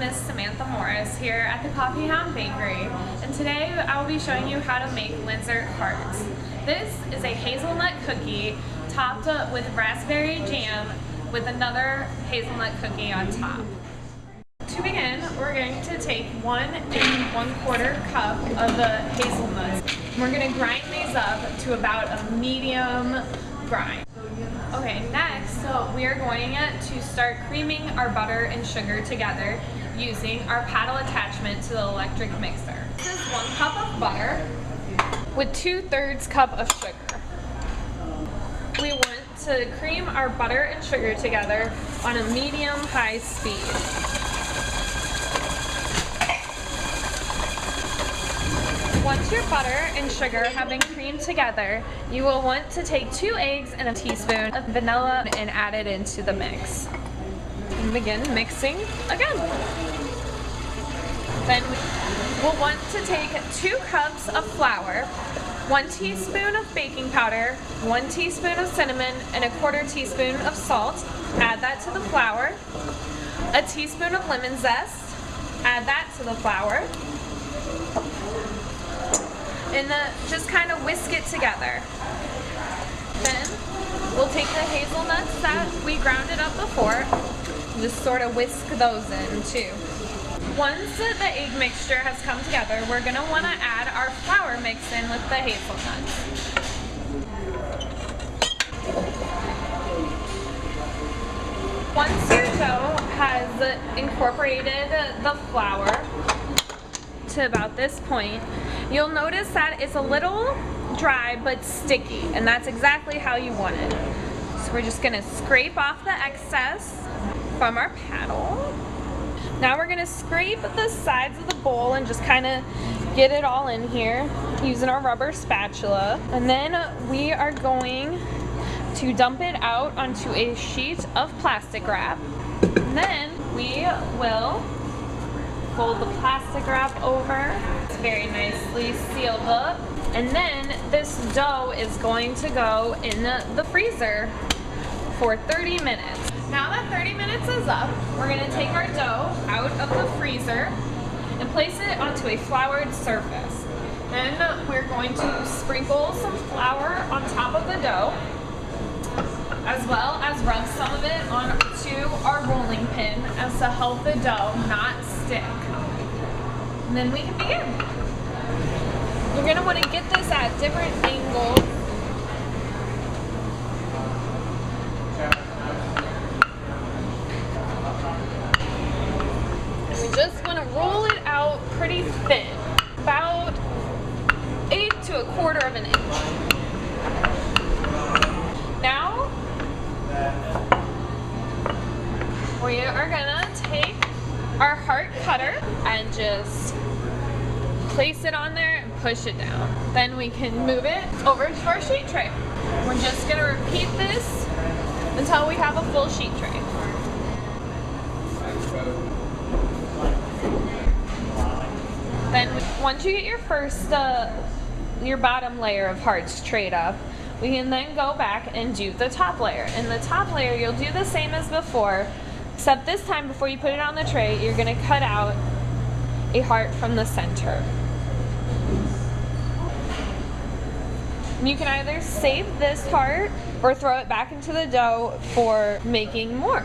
Miss Samantha Morris here at the Hound Bakery, and today I will be showing you how to make Linzer Hearts. This is a hazelnut cookie topped up with raspberry jam with another hazelnut cookie on top. To begin, we're going to take 1 1/4 cup of the hazelnuts. We're going to grind these up to about a medium grind. Okay, next we are going to start creaming our butter and sugar together using our paddle attachment to the electric mixer. This is 1 cup of butter with 2/3 cup of sugar. We want to cream our butter and sugar together on a medium-high speed. Once your butter and sugar have been creamed together, you will want to take 2 eggs and a teaspoon of vanilla and add it into the mix. And begin mixing again. Then we'll want to take 2 cups of flour, 1 teaspoon of baking powder, 1 teaspoon of cinnamon, and 1/4 teaspoon of salt. Add that to the flour. A teaspoon of lemon zest. Add that to the flour. And just kind of whisk it together. Then we'll take the hazelnuts that we grounded up before, just sort of whisk those in too. Once the egg mixture has come together, we're going to want to add our flour mix in with the hazelnuts. Once your dough has incorporated the flour to about this point, you'll notice that it's a little dry but sticky, and that's exactly how you want it. So we're just going to scrape off the excess from our paddle. Now we're going to scrape the sides of the bowl and just kind of get it all in here using our rubber spatula. And then we are going to dump it out onto a sheet of plastic wrap. And then we will fold the plastic wrap over. It's very nicely sealed up. And then this dough is going to go in the freezer for 30 minutes. Now that 30 minutes is up, we're going to take our dough out of the freezer and place it onto a floured surface. Then we're going to sprinkle some flour on top of the dough, as well as rub some of it onto our rolling pin as to help the dough not stick. And then we can begin. You're going to want to get this at different angles. We just want to roll it out pretty thin, about 1/8 to 1/4 of an inch. Now, we are gonna take our heart cutter and just place it on there and push it down. Then we can move it over to our sheet tray. We're just gonna repeat this until we have a full sheet tray. Then once you get your your bottom layer of hearts trayed up, we can then go back and do the top layer. In the top layer, you'll do the same as before, except this time before you put it on the tray, you're going to cut out a heart from the center. And you can either save this heart or throw it back into the dough for making more.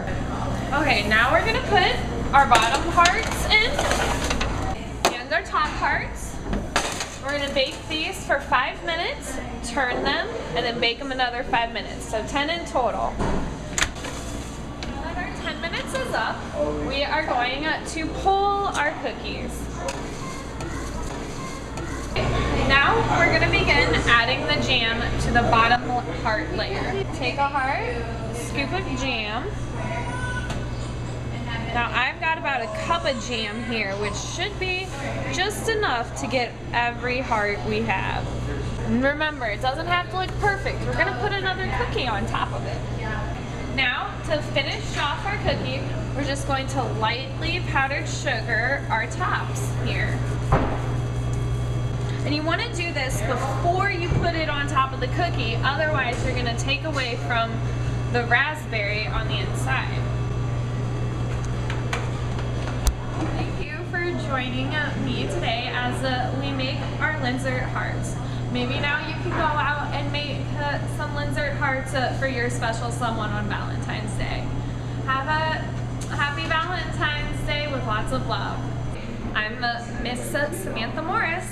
Okay, now we're going to put our bottom hearts in and our top hearts. We're going to bake these for 5 minutes, turn them, and then bake them another 5 minutes, so 10 in total. Now that our 10 minutes is up, we are going to pull our cookies. Now we're going to begin adding the jam to the bottom heart layer. Take a heart, scoop of jam. Now I've got about a cup of jam here, which should be just enough to get every heart we have. And remember, it doesn't have to look perfect. We're going to put another cookie on top of it. Now, to finish off our cookie, we're just going to lightly powdered sugar our tops here. And you want to do this before you put it on top of the cookie, otherwise you're going to take away from the raspberry on the inside. joining me today as we make our Linzer Hearts. Maybe now you can go out and make some Linzer Hearts for your special someone on Valentine's Day. Have a happy Valentine's Day with lots of love. I'm Miss Samantha Morris.